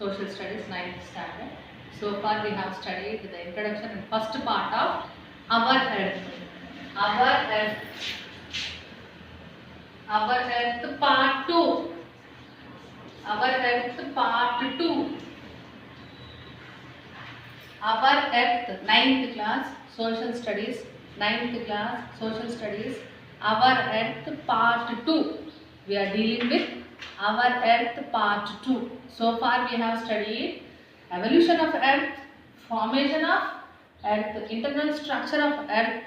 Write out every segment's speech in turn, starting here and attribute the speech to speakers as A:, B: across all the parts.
A: Social Studies 9th standard. So far we have studied the introduction and first part of our Earth. Our Earth part 2. Our Earth part 2. Our Earth 9th class Social Studies 9th class Social Studies. Our Earth part 2. We are dealing with our Earth part 2. So far we have studied evolution of Earth, formation of Earth, internal structure of Earth,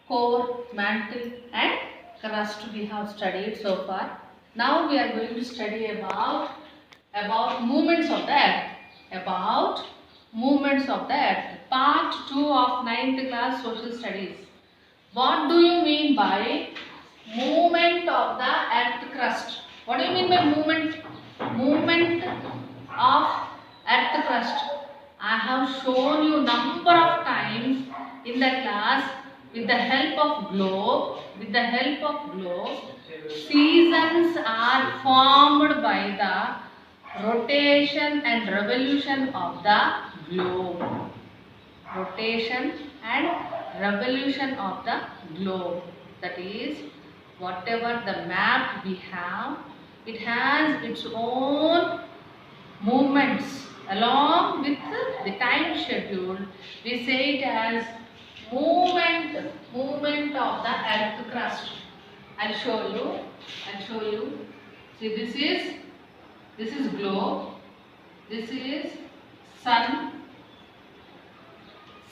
A: core, mantle and crust we have studied so far. Now we are going to study about movements of the Earth. About movements of the Earth. Part 2 of 9th class Social Studies. What do you mean by movement of the Earth crust? What do you mean by movement? Movement of Earth crust. I have shown you number of times in the class with the help of globe. Seasons are formed by the rotation and revolution of the globe. Rotation and revolution of the globe. That is, whatever the map we have, it has its own movements along with the time schedule. We say it as movement of the Earth crust. I'll show you. See, this is globe. This is sun.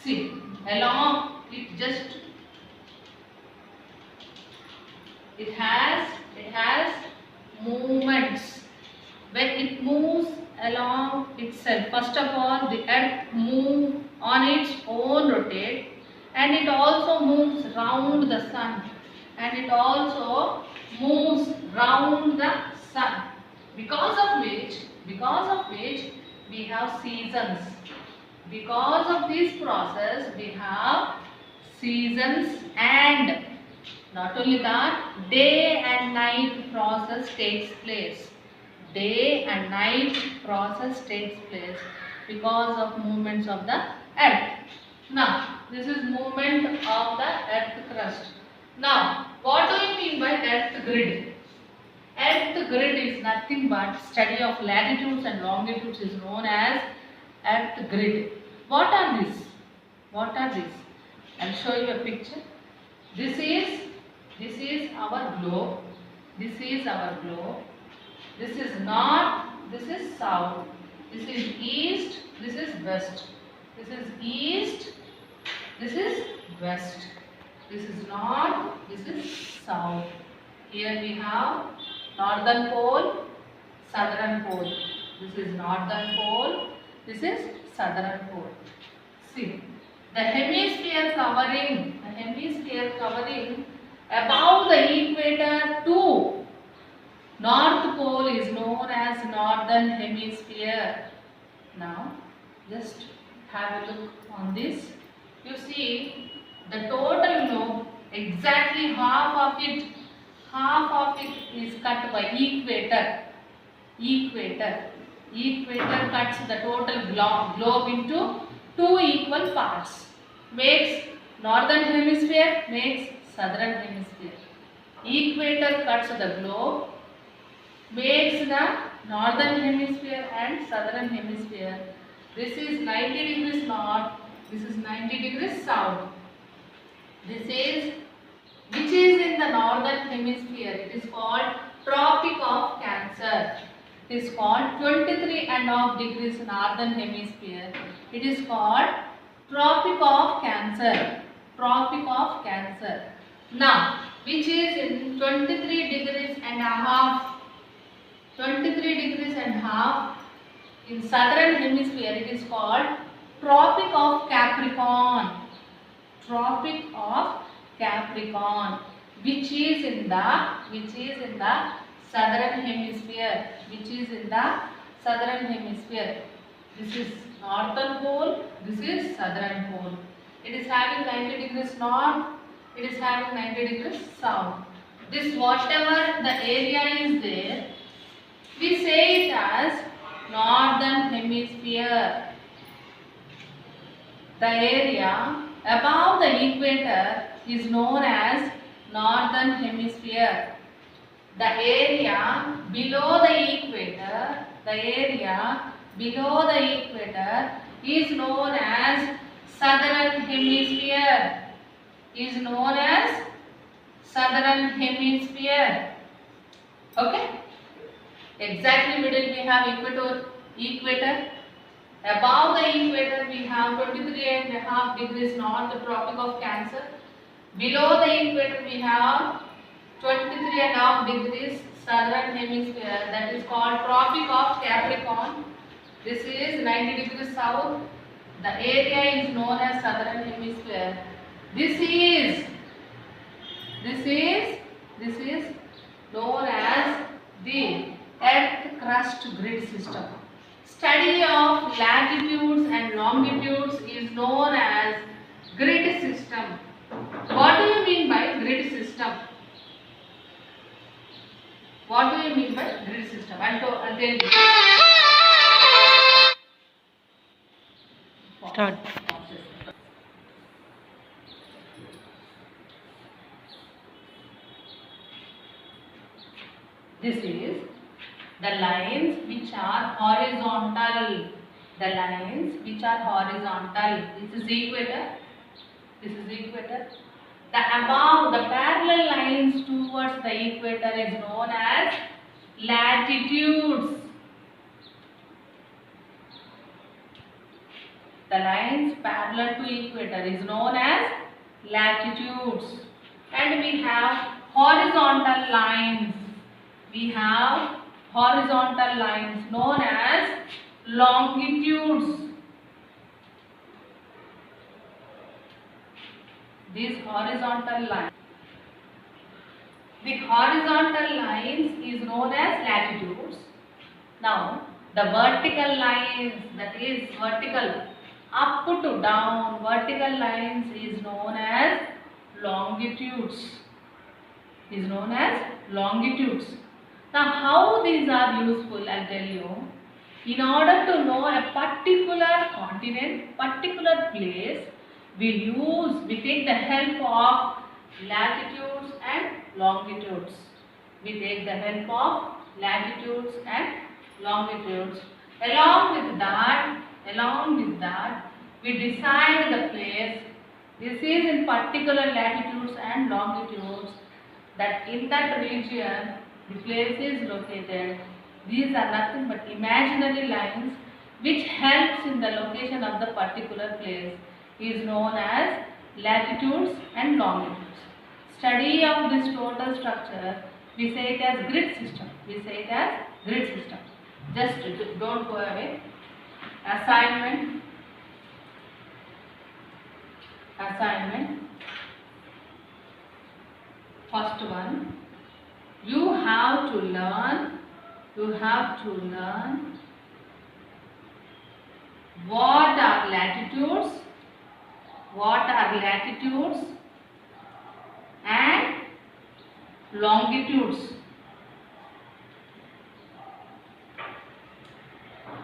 A: See, along it has movements. When it moves along itself, first of all the Earth moves on its own rotate, and it also moves round the sun, and it also moves round the sun, because of which we have seasons. Because of this process we have seasons, and not only that, day and night process takes place. Day and night process takes place because of movements of the Earth. Now, this is movement of the Earth crust. Now, what do you mean by Earth grid? Earth grid is nothing but study of latitudes and longitudes is known as Earth grid. What are these? I'll show you a picture. This is our globe. This is north, this is south, this is east, this is west. This is east, this is west. This is north, this is south. Here we have northern pole, southern pole. This is northern pole, this is southern pole. See, the hemisphere covering above the equator to North Pole is known as Northern Hemisphere. Now, just have a look on this. You see, the total globe, exactly half of it is cut by equator. Equator cuts the total globe into two equal parts. Makes Northern Hemisphere, makes Southern Hemisphere. Equator cuts the globe, makes the Northern Hemisphere and Southern Hemisphere. This is 90 degrees north, this is 90 degrees south. Which is in the Northern Hemisphere. It is called Tropic of Cancer. It is called 23.5 degrees Northern Hemisphere. It is called Tropic of Cancer. Now, which is in 23 degrees and a half in Southern Hemisphere, it is called Tropic of Capricorn. Which is in the Southern Hemisphere. This is Northern Pole, this is Southern Pole. It is having 90 degrees north, it is having 90 degrees south. This whatever the area is there, we say it as Northern Hemisphere. hemisphere. The area above the equator is known as northern hemisphere. The area below the equator, is known as southern hemisphere. Okay? Exactly middle we have equator. Above the equator we have 23.5 degrees north, the Tropic of Cancer. Below the equator we have 23.5 degrees southern hemisphere, that is called Tropic of Capricorn. This is 90 degrees south. The area is known as southern hemisphere. This is known as the Earth crust grid system. Study of latitudes and longitudes is known as grid system. What do you mean by grid system? What do you mean by grid system? I'll tell you.
B: Start.
A: This is the lines which are horizontal. This is equator. The parallel lines towards the equator is known as latitudes. The lines parallel to equator is known as latitudes. And we have horizontal lines. Known as longitudes. These horizontal lines. The horizontal lines is known as latitudes. Now the vertical lines, that is vertical up to down, vertical lines is known as longitudes. Now how these are useful, I'll tell you. In order to know a particular continent, particular place, we take the help of latitudes and longitudes. Along with that, we decide the place. This is in particular latitudes and longitudes, that in that region the place is located. These are nothing but imaginary lines which helps in the location of the particular place, is known as latitudes and longitudes. Study of this total structure, we say it as grid system. Just don't go away. Assignment. First one, you have to learn what are latitudes and longitudes,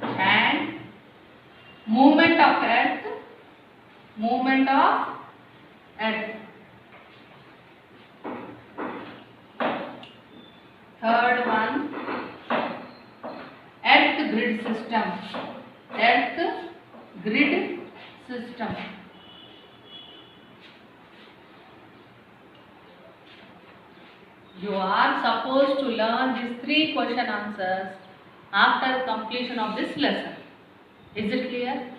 A: and movement of earth. Third one, earth grid system. You are supposed to learn these 3 question answers after completion of this lesson. Is it clear?